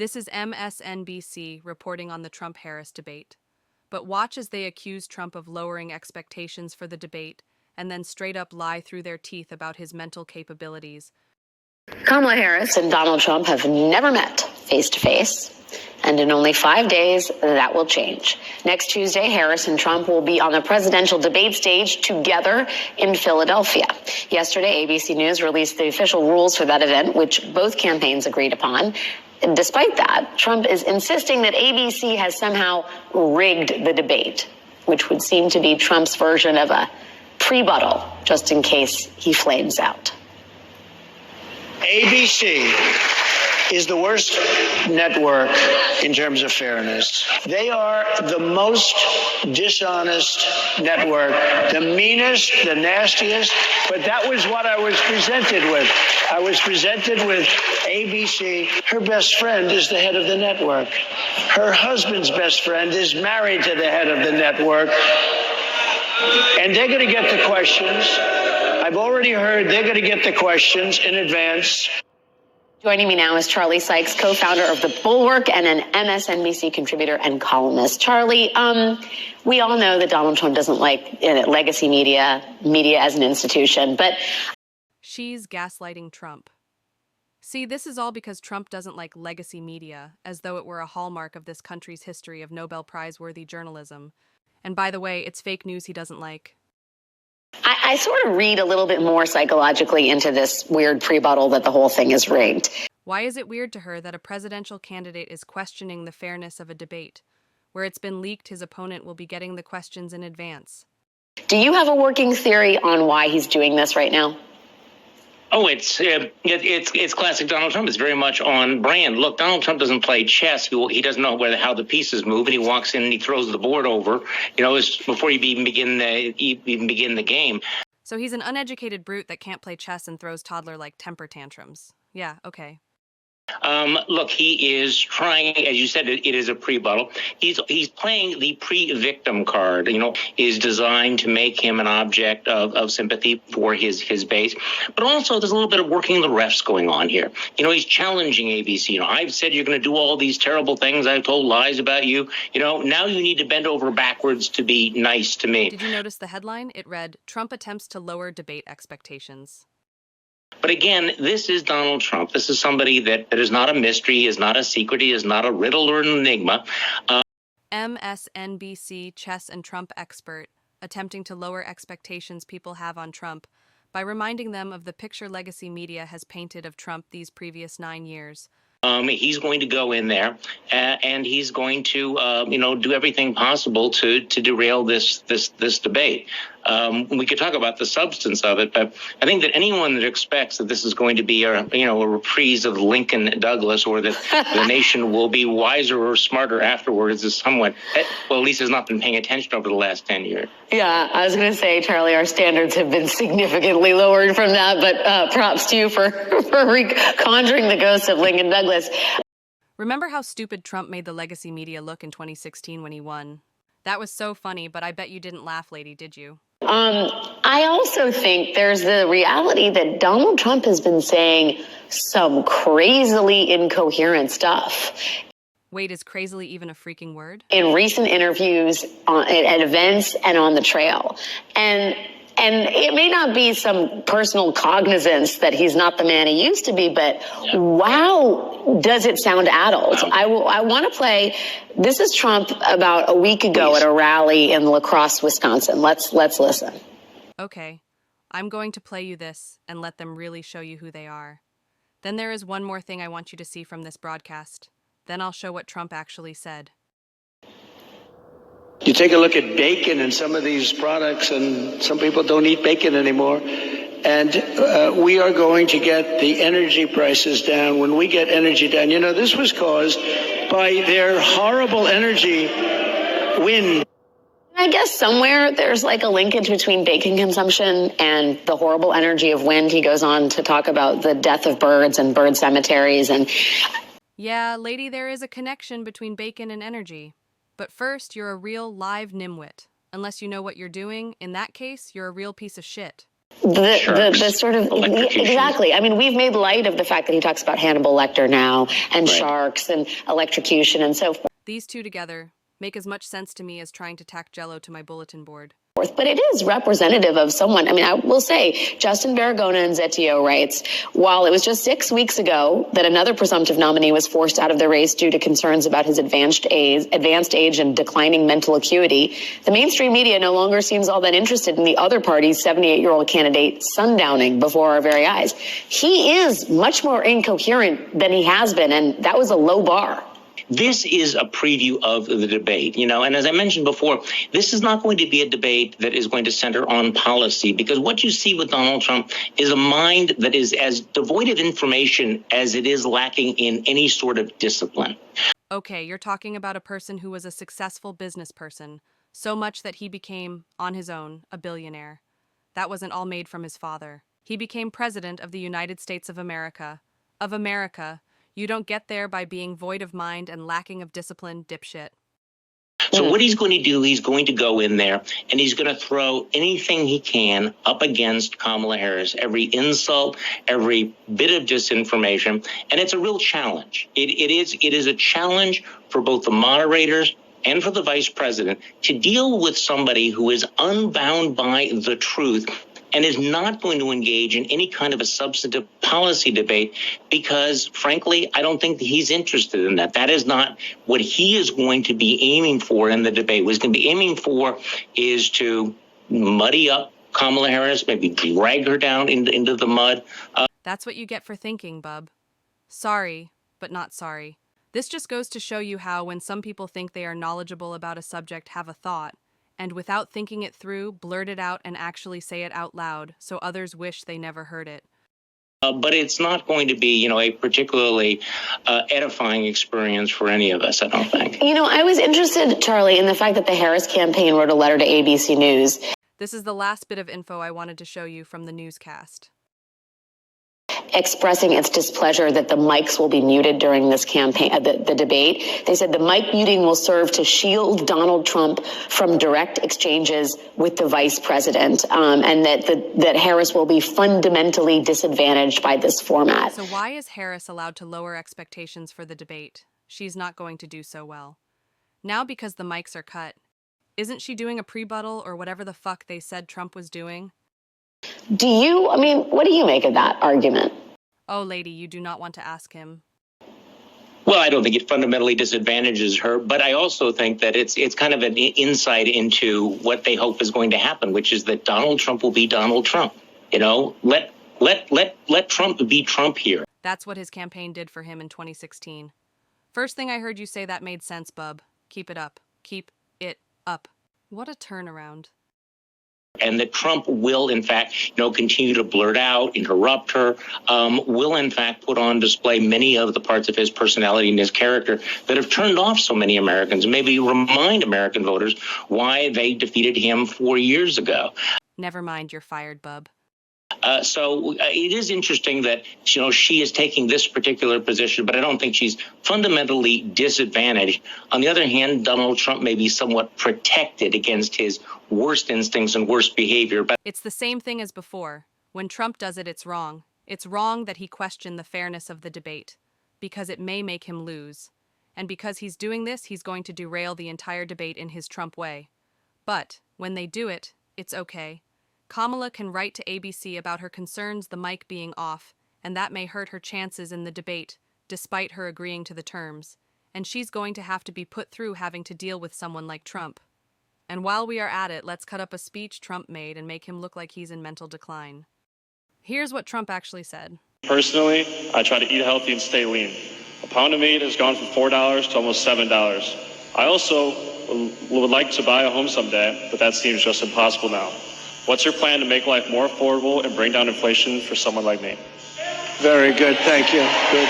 This is MSNBC reporting on the Trump-Harris debate. But watch as they accuse Trump of lowering expectations for the debate and then straight up lie through their teeth about his mental capabilities. Kamala Harris and Donald Trump have never met face-to-face, and in only 5 days, that will change. Next Tuesday, Harris and Trump will be on the presidential debate stage together in Philadelphia. Yesterday, ABC News released the official rules for that event, which both campaigns agreed upon. Despite that, Trump is insisting that ABC has somehow rigged the debate, which would seem to be Trump's version of a pre-buttal, just in case he flames out. ABC is the worst network in terms of fairness. They are the most dishonest network, the meanest, the nastiest, but that was what I was presented with. I was presented with ABC. Her best friend is the head of the network. Her husband's best friend is married to the head of the network. And they're going to get the questions. I've already heard they're going to get the questions in advance. Joining me now is Charlie Sykes, co-founder of The Bulwark and an MSNBC contributor and columnist. Charlie, we all know that Donald Trump doesn't like legacy media as an institution, but... She's gaslighting Trump. See, this is all because Trump doesn't like legacy media, as though it were a hallmark of this country's history of Nobel Prize-worthy journalism. And by the way, it's fake news he doesn't like. I sort of read a little bit more psychologically into this weird pre-buttal that the whole thing is rigged. Why is it weird to her that a presidential candidate is questioning the fairness of a debate, where it's been leaked his opponent will be getting the questions in advance? Do you have a working theory on why he's doing this right now? Oh, it's classic Donald Trump. It's very much on brand. Look, Donald Trump doesn't play chess. He doesn't know how the pieces move, and he walks in and he throws the board over. Before you even begin the game. So he's an uneducated brute that can't play chess and throws toddler-like temper tantrums. Yeah, okay. Look, he is trying, as you said, it is a pre-buttal. He's playing the pre-victim card, is designed to make him an object of sympathy for his base. But also there's a little bit of working the refs going on here. He's challenging ABC. I've said you're going to do all these terrible things. I've told lies about you. Now you need to bend over backwards to be nice to me. Did you notice the headline? It read, Trump attempts to lower debate expectations. But again, this is Donald Trump. This is somebody that is not a mystery, is not a secret, he is not a riddle or an enigma. MSNBC chess and Trump expert attempting to lower expectations people have on Trump by reminding them of the picture legacy media has painted of Trump these previous 9 years. He's going to go in there and he's going to, do everything possible to derail this debate. We could talk about the substance of it, but I think that anyone that expects that this is going to be a reprise of Lincoln Douglas, or that the nation will be wiser or smarter afterwards, is somewhat, well, at least has not been paying attention over the last 10 years. Yeah, I was going to say, Charlie, our standards have been significantly lowered from that, but props to you for conjuring the ghost of Lincoln Douglas. Remember how stupid Trump made the legacy media look in 2016 when he won? That was so funny, but I bet you didn't laugh, lady, did you? I also think there's the reality that Donald Trump has been saying some crazily incoherent stuff. Wait, is crazily even a freaking word? In recent interviews, at events, and on the trail. And it may not be some personal cognizance that he's not the man he used to be, but wow, does it sound addled? I want to play. This is Trump about a week ago at a rally in La Crosse, Wisconsin. Let's listen. Okay, I'm going to play you this and let them really show you who they are. Then there is one more thing I want you to see from this broadcast. Then I'll show what Trump actually said. You take a look at bacon and some of these products, and some people don't eat bacon anymore. And we are going to get the energy prices down. When we get energy down, this was caused by their horrible energy wind. I guess somewhere there's like a linkage between bacon consumption and the horrible energy of wind. He goes on to talk about the death of birds and bird cemeteries. And yeah, lady, there is a connection between bacon and energy. But first, you're a real live nimwit. Unless you know what you're doing, in that case, you're a real piece of shit. The sort of exactly. I mean, we've made light of the fact that he talks about Hannibal Lecter now and sharks and electrocution and so forth. These two together make as much sense to me as trying to tack Jell-O to my bulletin board. But it is representative of someone. I mean, I will say, Justin Baragona and Zetio writes, while it was just 6 weeks ago that another presumptive nominee was forced out of the race due to concerns about his advanced age and declining mental acuity, the mainstream media no longer seems all that interested in the other party's 78-year-old candidate sundowning before our very eyes. He is much more incoherent than he has been, and that was a low bar. This is a preview of the debate, and as I mentioned before, this is not going to be a debate that is going to center on policy, because what you see with Donald Trump is a mind that is as devoid of information as it is lacking in any sort of discipline. Okay, you're talking about a person who was a successful business person, so much that he became, on his own, a billionaire. That wasn't all made from his father. He became president of the United States of America. Of America. You don't get there by being void of mind and lacking of discipline, dipshit. So what he's going to do, he's going to go in there and he's going to throw anything he can up against Kamala Harris, every insult, every bit of disinformation. And it's a real challenge. It is a challenge for both the moderators and for the vice president to deal with somebody who is unbound by the truth and is not going to engage in any kind of a substantive policy debate because, frankly, I don't think that he's interested in that. That is not what he is going to be aiming for in the debate. What he's going to be aiming for is to muddy up Kamala Harris, maybe drag her down into the mud. That's what you get for thinking, bub. Sorry, but not sorry. This just goes to show you how when some people think they are knowledgeable about a subject, have a thought, and without thinking it through, blurt it out and actually say it out loud, so others wish they never heard it. But it's not going to be, a particularly edifying experience for any of us, I don't think. I was interested, Charlie, in the fact that the Harris campaign wrote a letter to ABC News. This is the last bit of info I wanted to show you from the newscast. Expressing its displeasure that the mics will be muted during this campaign, the debate. They said the mic muting will serve to shield Donald Trump from direct exchanges with the vice president, and that Harris will be fundamentally disadvantaged by this format. So why is Harris allowed to lower expectations for the debate? She's not going to do so well. Now because the mics are cut. Isn't she doing a pre-buttal or whatever the fuck they said Trump was doing? What do you make of that argument? Oh, lady, you do not want to ask him. Well, I don't think it fundamentally disadvantages her, but I also think that it's kind of an insight into what they hope is going to happen, which is that Donald Trump will be Donald Trump. Let Trump be Trump here. That's what his campaign did for him in 2016. First thing I heard you say that made sense, bub. Keep it up. Keep it up. What a turnaround. And that Trump will, in fact, continue to blurt out, interrupt her, will, in fact, put on display many of the parts of his personality and his character that have turned off so many Americans, maybe remind American voters why they defeated him 4 years ago. Never mind, you're fired, bub. So it is interesting that, she is taking this particular position, but I don't think she's fundamentally disadvantaged. On the other hand, Donald Trump may be somewhat protected against his worst instincts and worst behavior. But it's the same thing as before. When Trump does it, it's wrong. It's wrong that he question the fairness of the debate, because it may make him lose. And because he's doing this, he's going to derail the entire debate in his Trump way. But when they do it, it's okay. Kamala can write to ABC about her concerns the mic being off, and that may hurt her chances in the debate, despite her agreeing to the terms. And she's going to have to be put through having to deal with someone like Trump. And while we are at it, let's cut up a speech Trump made and make him look like he's in mental decline. Here's what Trump actually said. Personally, I try to eat healthy and stay lean. A pound of meat has gone from $4 to almost $7. I also would like to buy a home someday, but that seems just impossible now. What's your plan to make life more affordable and bring down inflation for someone like me? Very good. Thank you. Good.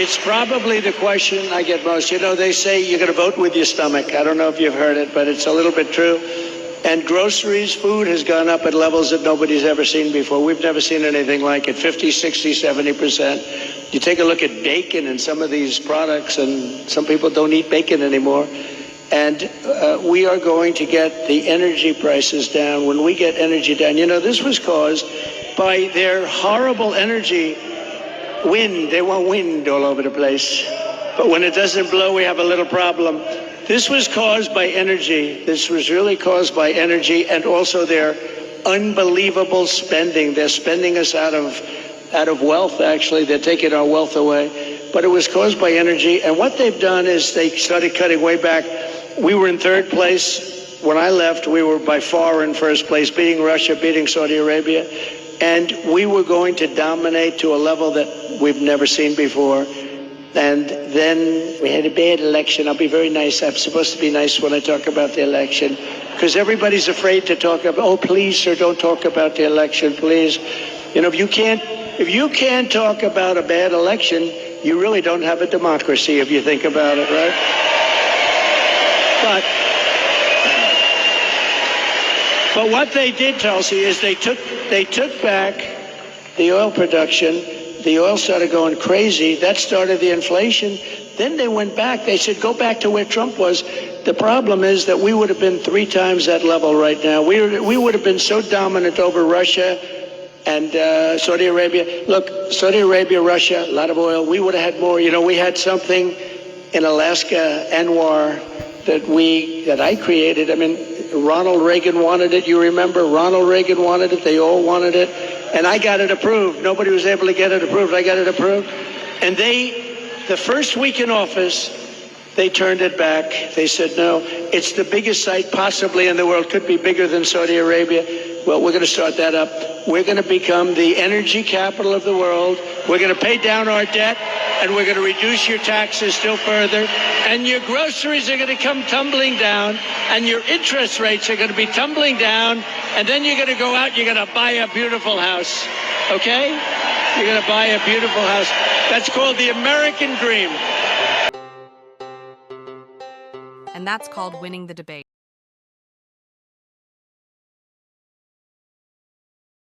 It's probably the question I get most. They say you're going to vote with your stomach. I don't know if you've heard it, but it's a little bit true. And groceries, food has gone up at levels that nobody's ever seen before. We've never seen anything like it, 50, 60, 70%. You take a look at bacon and some of these products, and some people don't eat bacon anymore. And we are going to get the energy prices down. When we get energy down, this was caused by their horrible energy wind. They want wind all over the place. But when it doesn't blow, we have a little problem. This was caused by energy. This was really caused by energy and also their unbelievable spending. They're spending us out of wealth, actually. They're taking our wealth away. But it was caused by energy. And what they've done is they started cutting way back. We were in third place. When I left, we were by far in first place, beating Russia, beating Saudi Arabia. And we were going to dominate to a level that we've never seen before. And then we had a bad election. I'll be very nice. I'm supposed to be nice when I talk about the election, because everybody's afraid to talk about, oh, please, sir, don't talk about the election, please. If you can't talk about a bad election, you really don't have a democracy if you think about it, right? But what they did, Tulsi, is they took back the oil production. The oil started going crazy. That started the inflation. Then they went back. They said, go back to where Trump was. The problem is that we would have been 3 times that level right now. We would have been so dominant over Russia and Saudi Arabia. Look, Saudi Arabia, Russia, a lot of oil. We would have had more. We had something in Alaska, Anwar, that I created. I mean, Ronald Reagan wanted it. You remember? Ronald Reagan wanted it. They all wanted it. And I got it approved. Nobody was able to get it approved. I got it approved. And the first week in office, they turned it back. They said, no, it's the biggest site possibly in the world. Could be bigger than Saudi Arabia. Well, we're going to start that up. We're going to become the energy capital of the world. We're going to pay down our debt, and we're going to reduce your taxes still further. And your groceries are going to come tumbling down, and your interest rates are going to be tumbling down. And then you're going to go out, you're going to buy a beautiful house. Okay? You're going to buy a beautiful house. That's called the American dream. And that's called winning the debate.